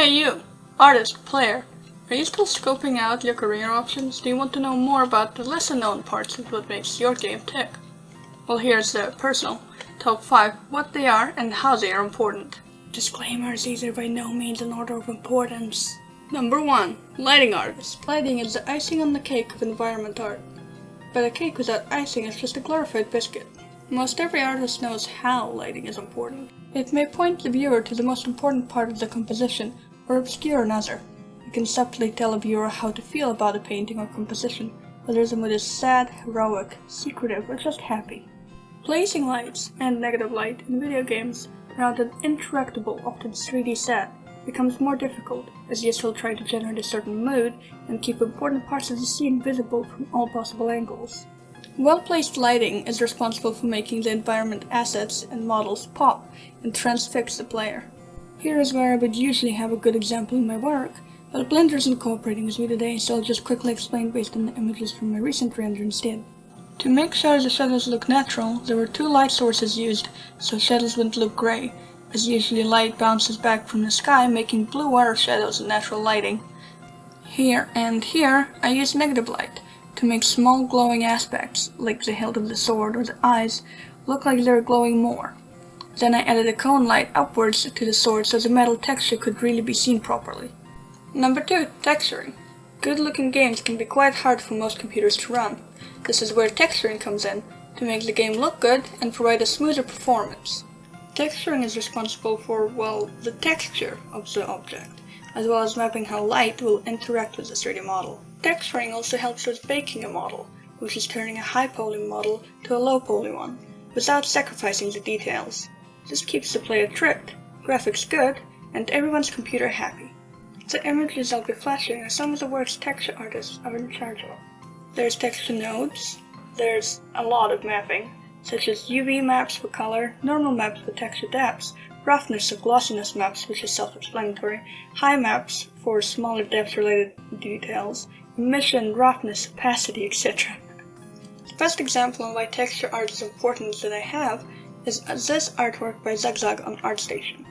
Hey you, artist, player, are you still scoping out your career options? Do you want to know more about the lesser known parts of what makes your game tick? Well, here's the personal top 5, what they are and how they are important. Disclaimers, these are by no means in order of importance. Number 1. Lighting artist. Lighting is the icing on the cake of environment art. But a cake without icing is just a glorified biscuit. Most every artist knows how lighting is important. It may point the viewer to the most important part of the composition, or obscure another. You can subtly tell a viewer how to feel about a painting or composition, whether the mood is sad, heroic, secretive, or just happy. Placing lights and negative light in video games around an interactable, often 3D set becomes more difficult, as you still try to generate a certain mood and keep important parts of the scene visible from all possible angles. Well-placed lighting is responsible for making the environment assets and models pop and transfix the player. Here is where I would usually have a good example in my work, but Blender isn't cooperating with me today, so I'll just quickly explain based on the images from my recent render instead. To make sure the shadows look natural, there were 2 light sources used, so shadows wouldn't look gray, as usually light bounces back from the sky, making blue water shadows in natural lighting. Here and here, I used negative light to make small glowing aspects, like the hilt of the sword or the eyes, look like they were glowing more. Then I added a cone light upwards to the sword so the metal texture could really be seen properly. Number 2. Texturing. Good-looking games can be quite hard for most computers to run. This is where texturing comes in, to make the game look good and provide a smoother performance. Texturing is responsible for, well, the texture of the object, as well as mapping how light will interact with the 3D model. Texturing also helps with baking a model, which is turning a high-poly model to a low-poly one, without sacrificing the details. This keeps the player tricked, graphics good, and everyone's computer happy. The images I'll be flashing are some of the works texture artists are in charge of. There's texture nodes, there's a lot of mapping, such as UV maps for color, normal maps for texture depths, roughness or glossiness maps, which is self-explanatory, high maps for smaller depth-related details, emission, roughness, opacity, etc. The best example of why texture art is important that I have is this artwork by Zugzug on ArtStation.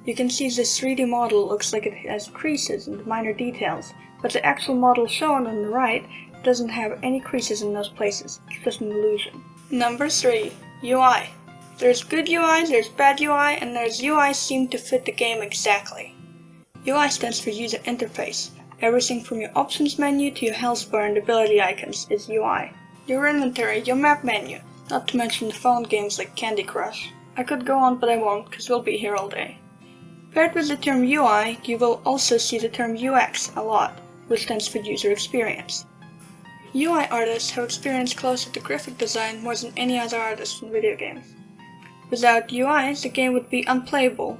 You can see this 3D model looks like it has creases and minor details, but the actual model shown on the right doesn't have any creases in those places, it's just an illusion. Number 3. UI. There's good UI, there's bad UI, and there's UI seem to fit the game exactly. UI stands for User Interface. Everything from your options menu to your health bar and ability icons is UI. Your inventory, your map menu, not to mention the phone games like Candy Crush. I could go on, but I won't, cause we'll be here all day. Paired with the term UI, you will also see the term UX a lot, which stands for User Experience. UI artists have experience closer to graphic design more than any other artist in video games. Without UI, the game would be unplayable.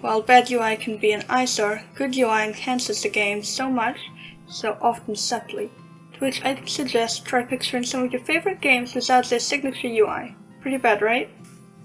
While bad UI can be an eyesore, good UI enhances the game so much, so often subtly, to which I'd suggest try picturing some of your favorite games without their signature UI. Pretty bad, right?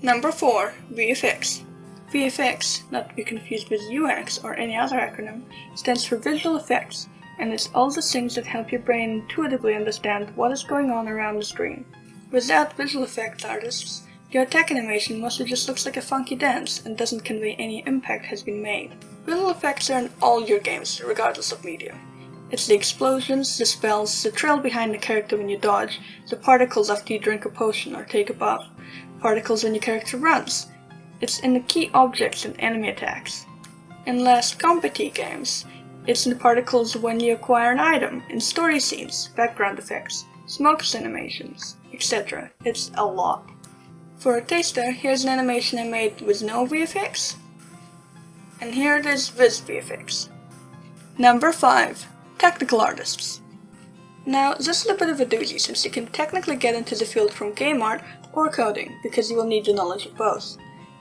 Number 4. VFX. VFX, not to be confused with UX or any other acronym, stands for Visual Effects, and it's all the things that help your brain intuitively understand what is going on around the screen. Without visual effects artists, your attack animation mostly just looks like a funky dance and doesn't convey any impact has been made. Visual effects are in all your games, regardless of medium. It's the explosions, the spells, the trail behind the character when you dodge, the particles after you drink a potion or take a buff, particles when your character runs. It's in the key objects and enemy attacks. In less competi games, it's in the particles when you acquire an item, in story scenes, background effects, smokes animations, etc. It's a lot. For a taster, here's an animation I made with no VFX, and here it is with VFX. Number 5. Technical artists. Now, this is a bit of a doozy since you can technically get into the field from game art or coding, because you will need the knowledge of both.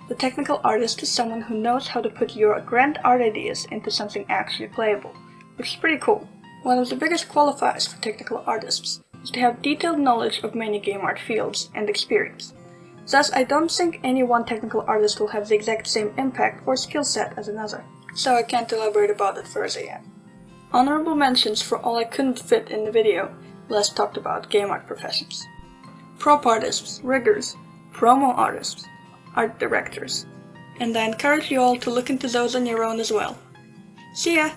The technical artist is someone who knows how to put your grand art ideas into something actually playable, which is pretty cool. One of the biggest qualifiers for technical artists is to have detailed knowledge of many game art fields and experience. Thus, I don't think any one technical artist will have the exact same impact or skill set as another, so I can't elaborate about it further yet. Honorable mentions for all I couldn't fit in the video, less talked about game art professions. Prop artists, riggers, promo artists, art directors, and I encourage you all to look into those on your own as well. See ya!